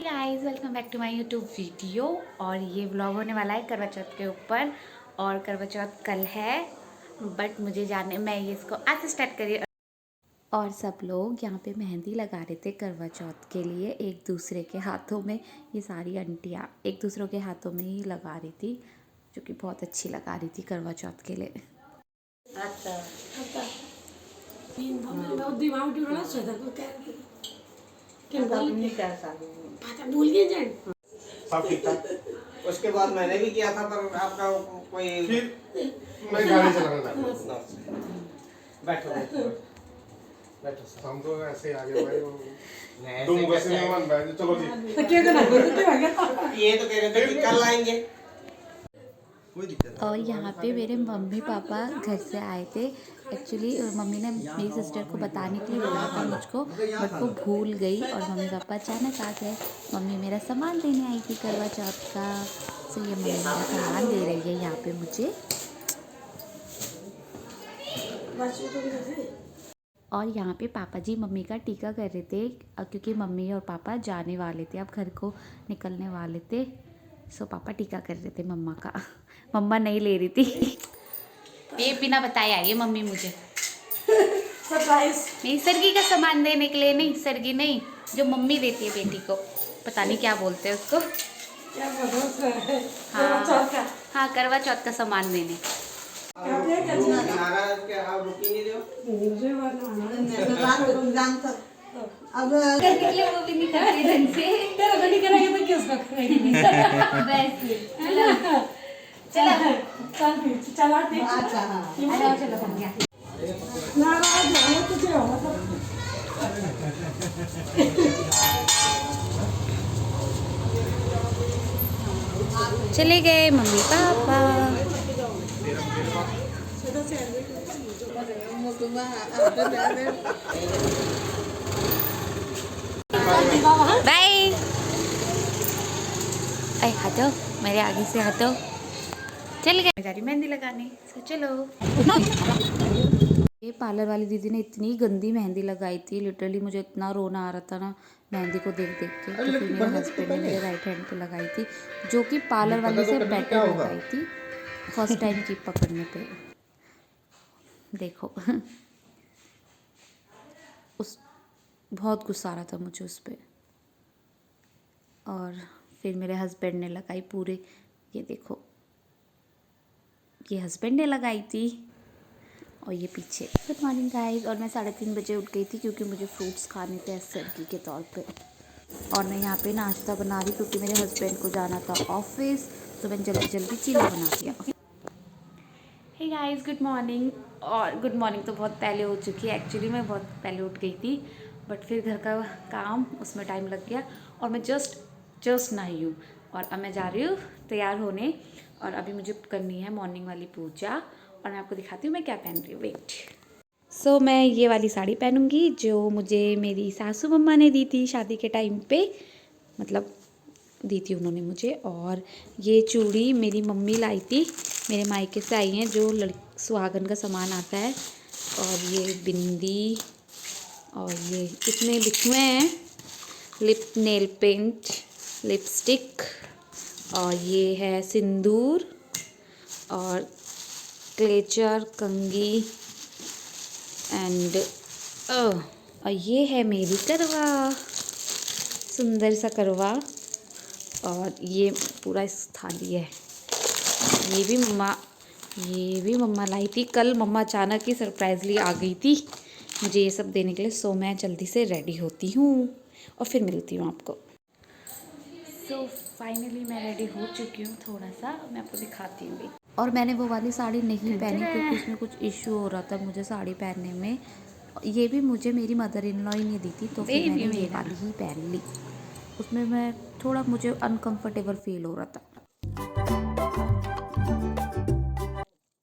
Guys welcome back to my YouTube video. और ये vlog होने वाला है करवा चौथ के ऊपर। और करवा चौथ कल है, बट मुझे जाने मैं ये इसको आज से स्टार्ट करी। और सब लोग यहाँ पे मेहंदी लगा रहे थे करवा चौथ के लिए एक दूसरे के हाथों में। ये सारी आंटियाँ एक दूसरों के हाथों में ही लगा रही थी, जो कि बहुत अच्छी लगा रही थी करवा चौथ के लिए। भूल गए जन सब ठीक था। उसके बाद मैंने भी किया था, पर आपका कोई फिर मैं गाड़ी चलाना था। बैठो बैठो हम तो ऐसे आगे भाई तुम बस में मन बैठ चलो ठीक। तो क्या करना ये तो कह रहे थे कि कल आएंगे। और यहाँ पे मेरे मम्मी पापा घर से आए थे। एक्चुअली मम्मी ने मेरी सिस्टर को बताने के लिए बोला था मुझको, बट वो भूल गई और मम्मी पापा अचानक आ गए। मम्मी मेरा सामान देने आई थी करवा चौथ का, तो ये मम्मी मेरा सामान दे रही है यहाँ पे मुझे। और यहाँ पे पापा जी मम्मी का टीका कर रहे थे, क्योंकि मम्मी और पापा जाने वाले थे, अब घर को निकलने वाले थे। सो पापा टीका कर रहे थे मम्मा का। मम्मा नहीं ले रही थी। ये बिना बताए आई है मम्मी मुझे सरप्राइज। नहीं, सरगी का सामान देने के लिए नहीं, सरगी नहीं, जो मम्मी देती है बेटी को, पता नहीं क्या बोलते हैं उसको। हाँ हाँ, करवा चौथ का सामान देने। अब वो भी नहीं करती ढंग से। तेरा तो नहीं करेंगे तो किसको करेंगे? वैसे चलो चल चल आते। अच्छा हां चलो बन गया। नाराज हो कुछ हो चले गए मम्मी पापा। बाय। अरे हटो, मेरे आगे से हटो। चल गए, मैं जा रही मेहंदी लगाने। चलो। ये पार्लर वाली दीदी ने इतनी गंदी मेहंदी लगाई थी, लिटरली मुझे इतना रोना आ रहा था ना मेहंदी को देख देख के। तो फिर मेरे हस्बैंड ने मेरे राइट हैंड पे लगाई थी, जो कि पार्लर वाली से बेटर लगाई थी फर्स्ट टाइम की पकड़ने पे। देखो उस बहुत गुस्सा आ रहा था मुझे उस पर। और फिर मेरे हस्बैंड ने लगाई पूरे, ये देखो ये हस्बैंड ने लगाई थी। और ये पीछे। Good morning guys. और मैं 3:30 बजे उठ गई थी, क्योंकि मुझे फ्रूट्स खाने थे सर्दी के तौर पे। और मैं यहाँ पे नाश्ता बना रही, क्योंकि मेरे हस्बैंड को जाना था ऑफिस, तो मैंने जल्दी जल्दी चीला बना दिया। Hey guys, good morning. और गुड मॉर्निंग तो बहुत पहले हो चुकी है, एक्चुअली मैं बहुत पहले उठ गई थी, बट फिर घर का काम उसमें टाइम लग गया। और मैं जस्ट नहाई हूँ, और अब मैं जा रही हूँ तैयार होने। और अभी मुझे करनी है मॉर्निंग वाली पूजा, और मैं आपको दिखाती हूँ मैं क्या पहन रही हूँ। वेट। सो मैं ये वाली साड़ी पहनूंगी, जो मुझे मेरी सासू मम्मा ने दी थी शादी के टाइम पे, मतलब दी थी उन्होंने मुझे। और ये चूड़ी मेरी मम्मी लाई थी, मेरे मायके से आई हैं, जो सुहागन का सामान आता है। और ये बिंदी, और ये इसमें लिखे हुए हैं लिप नेल पेंट, लिपस्टिक, और ये है सिंदूर, और क्लेचर, कंगी, एंड और ये है मेरी करवा, सुंदर सा करवा। और ये पूरा इस थाली है, ये भी मम्मा लाई थी कल। मम्मा अचानक ही सरप्राइजली आ गई थी मुझे ये सब देने के लिए। सो मैं जल्दी से रेडी होती हूँ और फिर मिलती हूँ आपको। सो फाइनली मैं रेडी हो चुकी हूँ, थोड़ा सा मैं आपको दिखाती हूँ भी। और मैंने वो वाली साड़ी नहीं पहनी, क्योंकि उसमें कुछ इशू हो रहा था मुझे साड़ी पहनने में। ये भी मुझे मेरी मदर इन लॉ ही नहीं दी थी, तो फिर मैंने ये वाली ही पहन ली। उसमें मैं थोड़ा मुझे अनकंफर्टेबल फील हो रहा था।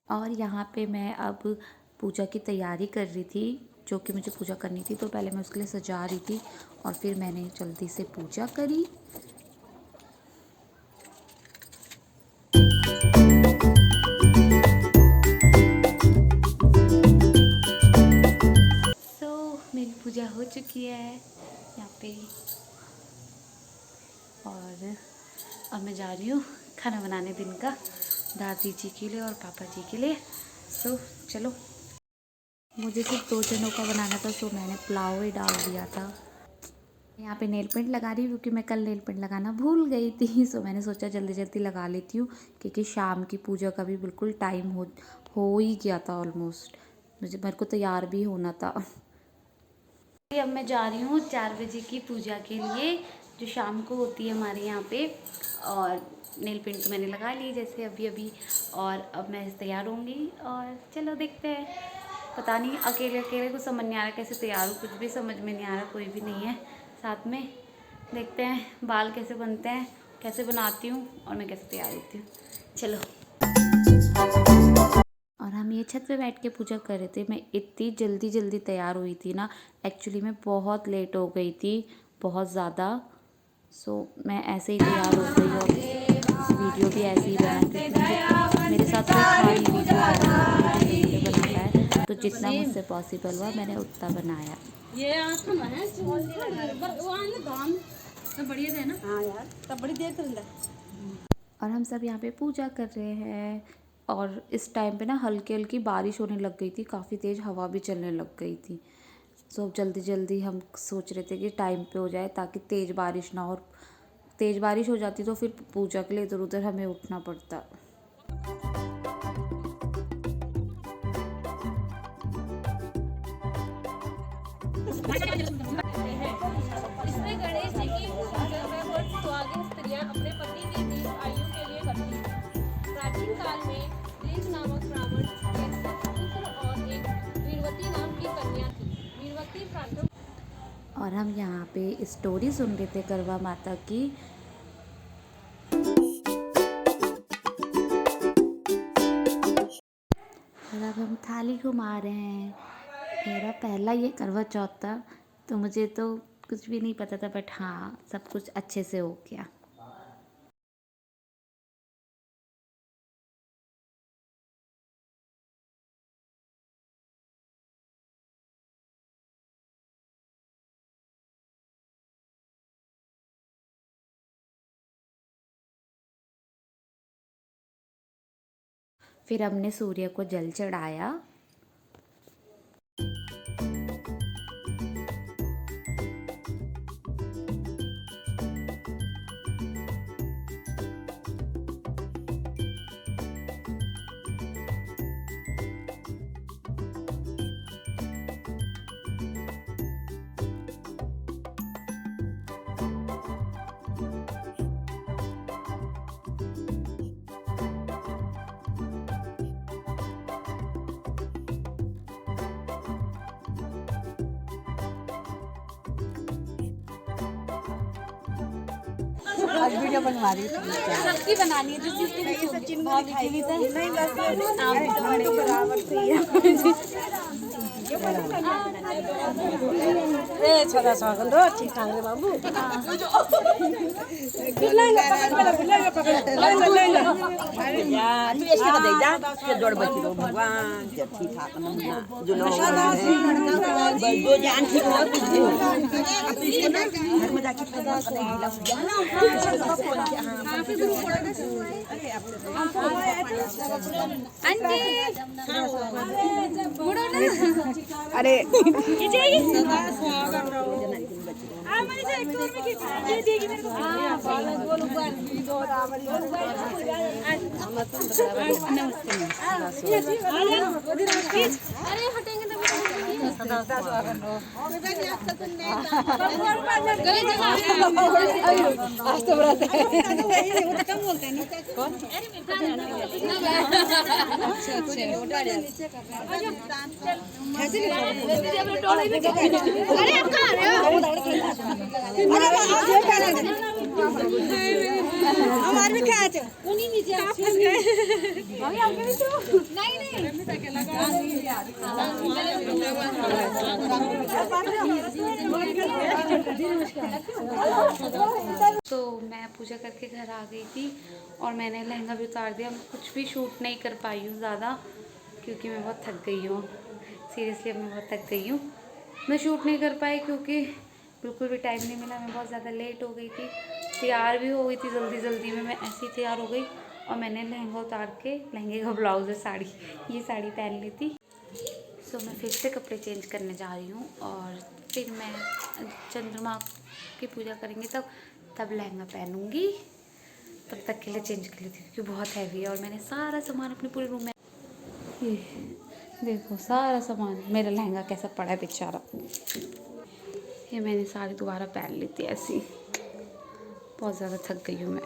और यहाँ पे मैं अब पूजा की तैयारी कर रही थी, जो कि मुझे पूजा करनी थी, तो पहले मैं उसके लिए सजा रही थी, और फिर मैंने जल्दी से पूजा करी। मेरी पूजा हो चुकी है। यहाँ पे और अब मैं जा रही हूँ खाना बनाने दिन का, दादी जी के लिए और पापा जी के लिए। सो चलो, मुझे सिर्फ 2 जनों का बनाना था, सो मैंने पुलाव ही डाल दिया था। यहाँ पे नेल पेंट लगा रही हूँ क्योंकि मैं कल नेल पेंट लगाना भूल गई थी। सो मैंने सोचा जल्दी जल्दी लगा लेती हूँ क्योंकि शाम की पूजा का भी बिल्कुल टाइम हो ही गया था ऑलमोस्ट। मेरे को तैयार भी होना था। अब मैं जा रही हूँ 4 बजे की पूजा के लिए, जो शाम को होती है हमारे यहाँ पे। और नेल पेंट तो मैंने लगा ली जैसे अभी अभी, और अब मैं तैयार होंगी और चलो देखते हैं। पता नहीं अकेले अकेले कुछ समझ नहीं आ रहा कैसे तैयार हूँ, कुछ भी समझ में नहीं आ रहा, कोई भी नहीं है साथ में। देखते हैं बाल कैसे बनते हैं, कैसे बनाती हूँ और मैं कैसे तैयार होती हूँ। चलो। और हम ये छत पे बैठ के पूजा कर रहे थे। मैं इतनी जल्दी तैयार हुई थी ना, एक्चुअली मैं बहुत लेट हो गई थी, बहुत ज़्यादा। सो मैं ऐसे ही तैयार हो गई और वीडियो भी ऐसे ही बना, क्योंकि मेरे साथ कोई था नहीं वीडियो बनाता है, तो जितना मुझसे पॉसिबल हुआ मैंने उतना बनाया। ये बढ़िया है ना। हाँ यार, तब बड़ी देर कर। और हम सब यहाँ पे पूजा कर रहे हैं। और इस टाइम पे ना हल्की हल्की बारिश होने लग गई थी, काफ़ी तेज़ हवा भी चलने लग गई थी। सो जल्दी हम सोच रहे थे कि टाइम पे हो जाए ताकि तेज़ बारिश ना हो। तेज़ बारिश हो जाती तो फिर पूजा के लिए इधर उधर हमें उठना पड़ता। इसमें गणेश जी की पूजा में सुहागिन स्त्रियां अपने पति की दीर्घ आयु के लिए करती हैं। प्राचीन काल में दीर्घ नामक ब्राह्मण एक पुत्र और एक वीरवती नाम की कन्या थी। वीरवती प्राथमिक। और हम यहाँ पे स्टोरी सुन रहे थे करवा माता की। और अब हम थाली घुमा रहे हैं। मेरा पहला ये करवा चौथ था, तो मुझे तो कुछ भी नहीं पता था, बट हाँ सब कुछ अच्छे से हो गया। फिर हमने सूर्य को जल चढ़ाया। आज वीडियो बनवा रही थी। सबकी बनानी है जिस चीज की सचिन को दिखाई थी। नहीं बस हम तो बराबर थी। ए छोरा स्वागत हो ठीक ठाक रे बाबू। बुलाएगा पकड़ अरे यार तू इसके को दे जा के जोड़ बची रो भगवान ठीक ठाक ना जो लो दो जान ठीक हो तू इसको ना घर में जाके पैदा कर गिला अरे हमारे भी क्या है उन्हीं नीचे फंस गए अभी आगे भी तो तो मैं पूजा करके घर आ गई थी और मैंने लहंगा भी उतार दिया। मैं कुछ भी शूट नहीं कर पाई हूँ ज़्यादा क्योंकि मैं बहुत थक गई हूँ। सीरियसली मैं बहुत थक गई हूँ। मैं शूट नहीं कर पाई क्योंकि बिल्कुल भी टाइम नहीं मिला। मैं बहुत ज़्यादा लेट हो गई थी तैयार भी हो गई थी जल्दी जल्दी में, मैं ऐसे ही तैयार हो गई और मैंने लहंगा उतार के, लहंगे का ब्लाउज और साड़ी, ये साड़ी पहन ली थी। सो मैं फिर से कपड़े चेंज करने जा रही हूँ और फिर मैं चंद्रमा की पूजा करेंगे तब लहंगा पहनूंगी। तब तक के लिए चेंज कर लेती हूँ क्योंकि बहुत हैवी है और मैंने सारा सामान अपने पूरे रूम में, ये देखो सारा सामान, मेरा लहंगा कैसा पड़ा है बेचारा, ये मैंने सारी दोबारा पहन ली थी ऐसी। बहुत ज़्यादा थक गई हूँ मैं।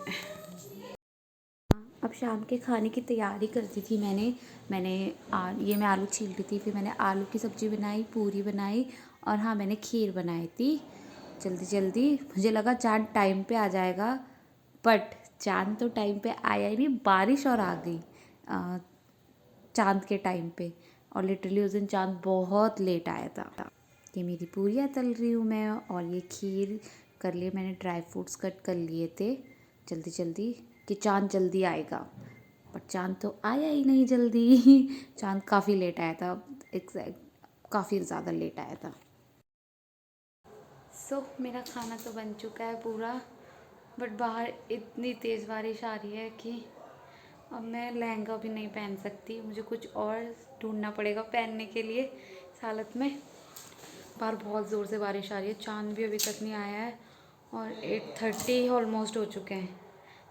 अब शाम के खाने की तैयारी करती थी ये मैं आलू छील रही थी, फिर मैंने आलू की सब्ज़ी बनाई, पूरी बनाई और हाँ मैंने खीर बनाई थी जल्दी जल्दी। मुझे लगा चाँद टाइम पे आ जाएगा, बट चाँद तो टाइम पे आया ही नहीं, बारिश और आ गई चाँद के टाइम पे, और लिटरली उस दिन चाँद बहुत लेट आया था। ये मेरी पूरियाँ तल रही हूँ मैं और ये खीर कर लिए मैंने, ड्राई फ्रूट्स कट कर लिए थे जल्दी जल्दी कि चाँद जल्दी आएगा, बट चाँद तो आया ही नहीं जल्दी। चाँद काफ़ी लेट आया था, काफ़ी ज़्यादा लेट आया था। सो मेरा खाना तो बन चुका है पूरा, बट बाहर इतनी तेज़ बारिश आ रही है कि अब मैं लहंगा भी नहीं पहन सकती, मुझे कुछ और ढूंढना पड़ेगा पहनने के लिए इस हालत में। बाहर बहुत ज़ोर से बारिश आ रही है, चाँद भी अभी तक नहीं आया है और 8:30 ऑलमोस्ट हो चुके हैं।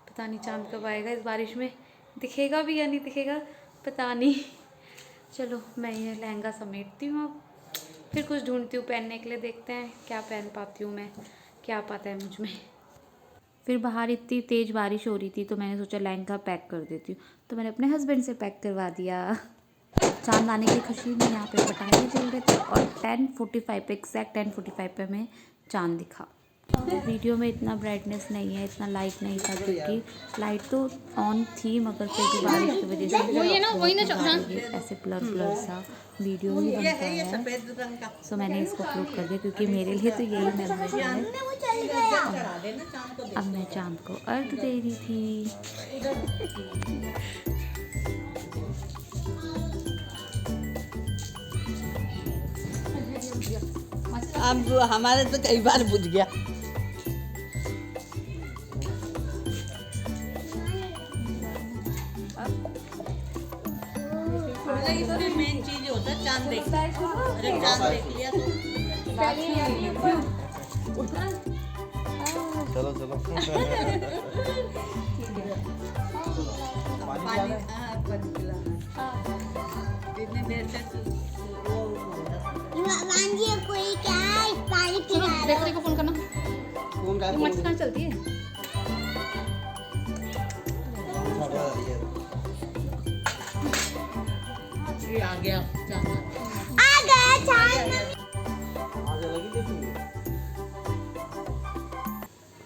पता नहीं चाँद कब आएगा, इस बारिश में दिखेगा भी या नहीं दिखेगा पता नहीं। चलो मैं ये लहंगा समेटती हूँ, अब फिर कुछ ढूंढती हूँ पहनने के लिए, देखते हैं क्या पहन पाती हूँ मैं, क्या पाता है मुझ में। फिर बाहर इतनी तेज़ बारिश हो रही थी तो मैंने सोचा लहंगा पैक कर देती हूँ, तो मैंने अपने हस्बैंड से पैक करवा दिया। चाँद आने की खुशी में यहाँ पे पटाखे चल रहे थे और 10:45 पे, एग्जैक्ट 10:45 पे हमें चाँद दिखा। वीडियो में इतना ब्राइटनेस नहीं है, इतना लाइट नहीं था क्योंकि लाइट तो ऑन थी, मगर फिर भी बारिश की वजह से ऐसे ब्लर सा वीडियो ही बनता है। सो मैंने इसको अपलोड कर दिया क्योंकि मेरे लिए तो यही मेमोरी है। अब मैं चाँद को अर्घ दे रही थी। अब हमारे तो कई बार बुझ गया। मेन चीज होता है चांद देखना, अरे चांद देख लिया तो चलो चलो पानी जितने देर तक कोई क्या है पानी पिला बेकरी को फोन करना, मच्छी कहाँ चलती है। आ गया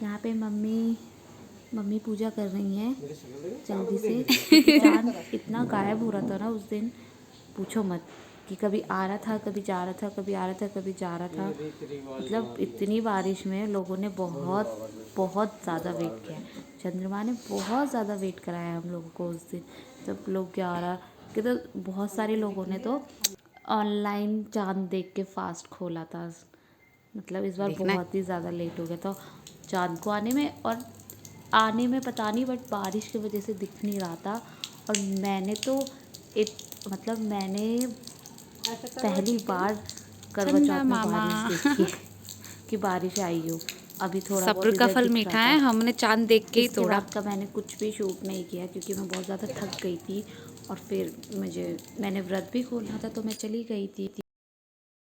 यहाँ पे मम्मी पूजा कर रही हैं जल्दी से। चाँद इतना गायब हो रहा था ना उस दिन, पूछो मत, कि कभी आ रहा था, कभी जा रहा था, कभी आ रहा था, कभी जा रहा था। मतलब इतनी बारिश में लोगों ने बहुत ज़्यादा वेट किया, चंद्रमा ने बहुत ज़्यादा वेट कराया हम लोगों को उस दिन। जब लोग 11 के तो बहुत सारे लोगों ने तो ऑनलाइन चाँद देख के फास्ट खोला था। मतलब इस बार बहुत ही ज़्यादा लेट हो गया था चाँद को आने में, और आने में पता नहीं, बट बारिश की वजह से दिख नहीं रहा था। और मैंने तो मैंने पहली बार करवा चौथ में बारिश देखी कि बारिश आई हो। अभी थोड़ा सब्र का फल मीठा है, हमने चाँद देख के ही तोड़ा। रात का मैंने कुछ भी शूट नहीं किया क्योंकि मैं बहुत ज़्यादा थक गई थी, और फिर मैंने व्रत भी खोलना था तो मैं चली गई थी।